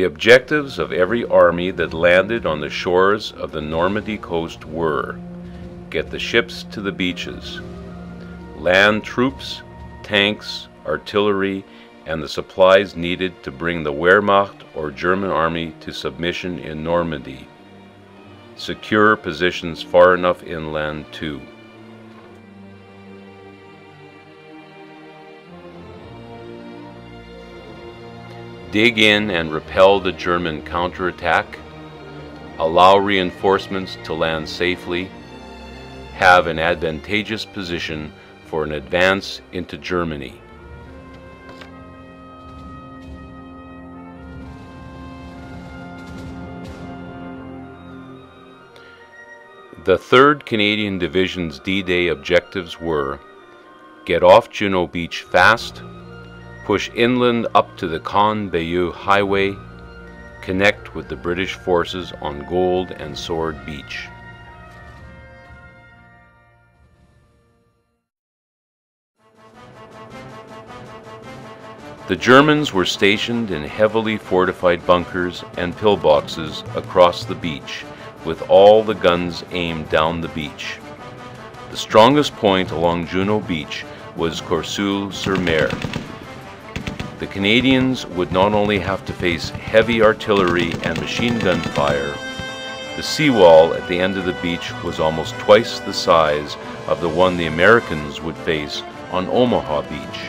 objectives of every army that landed on the shores of the Normandy coast were: get the ships to the beaches, land troops, tanks, artillery, and the supplies needed to bring the Wehrmacht or German army to submission in Normandy, secure positions far enough inland too. Dig in and repel the German counterattack, allow reinforcements to land safely, have an advantageous position for an advance into Germany. The 3rd Canadian Division's D-Day objectives were: get off Juno Beach fast, push inland up to the Caen-Bayeux Highway, connect with the British forces on Gold and Sword Beach. The Germans were stationed in heavily fortified bunkers and pillboxes across the beach, with all the guns aimed down the beach. The strongest point along Juno Beach was Courseulles-sur-Mer. The Canadians would not only have to face heavy artillery and machine gun fire, the seawall at the end of the beach was almost twice the size of the one the Americans would face on Omaha Beach.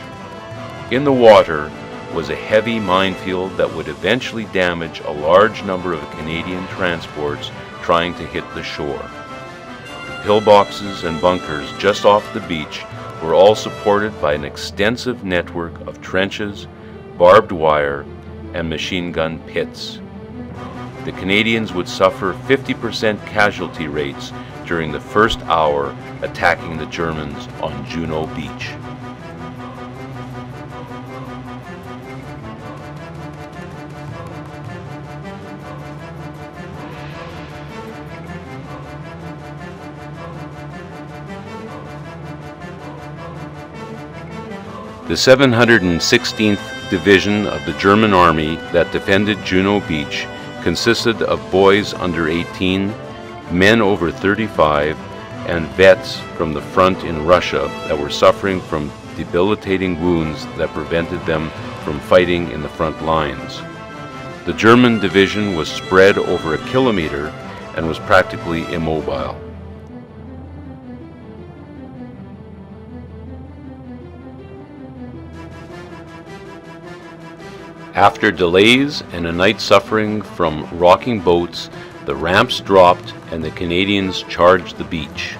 In the water was a heavy minefield that would eventually damage a large number of Canadian transports trying to hit the shore. The pillboxes and bunkers just off the beach were all supported by an extensive network of trenches, barbed wire, and machine gun pits. The Canadians would suffer 50% casualty rates during the first hour attacking the Germans on Juno Beach. The 716th Division of the German Army that defended Juno Beach consisted of boys under 18, men over 35, and vets from the front in Russia that were suffering from debilitating wounds that prevented them from fighting in the front lines. The German division was spread over a kilometer and was practically immobile. After delays and a night suffering from rocking boats, the ramps dropped and the Canadians charged the beach.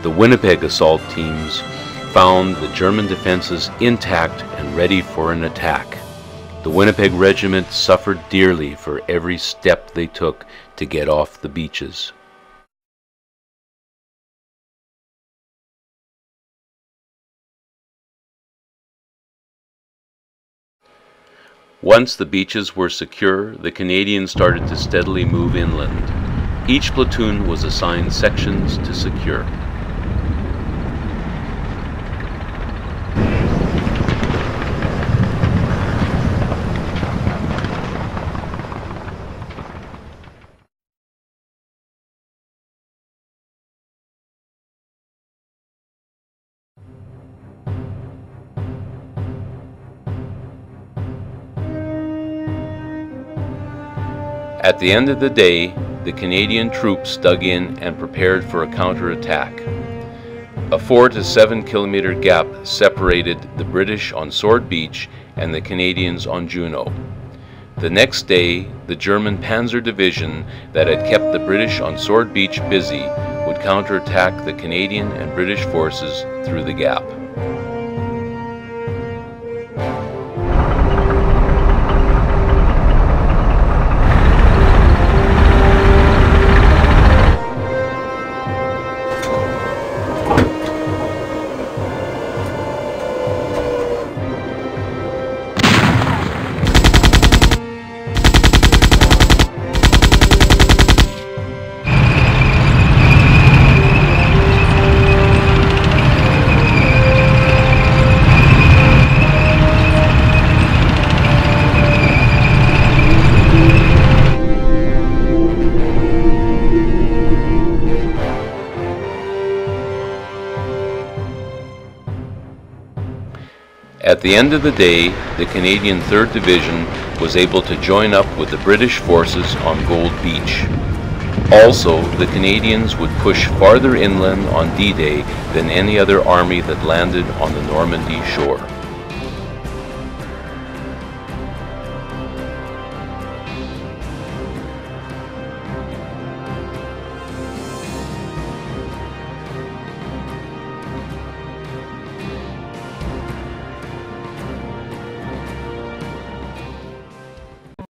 The Winnipeg assault teams found the German defenses intact and ready for an attack. The Winnipeg Regiment suffered dearly for every step they took to get off the beaches. Once the beaches were secure, the Canadians started to steadily move inland. Each platoon was assigned sections to secure. At the end of the day, the Canadian troops dug in and prepared for a counterattack. A 4 to 7 kilometer gap separated the British on Sword Beach and the Canadians on Juno. The next day, the German Panzer Division that had kept the British on Sword Beach busy would counterattack the Canadian and British forces through the gap. At the end of the day, the Canadian 3rd Division was able to join up with the British forces on Gold Beach. Also, the Canadians would push farther inland on D-Day than any other army that landed on the Normandy shore.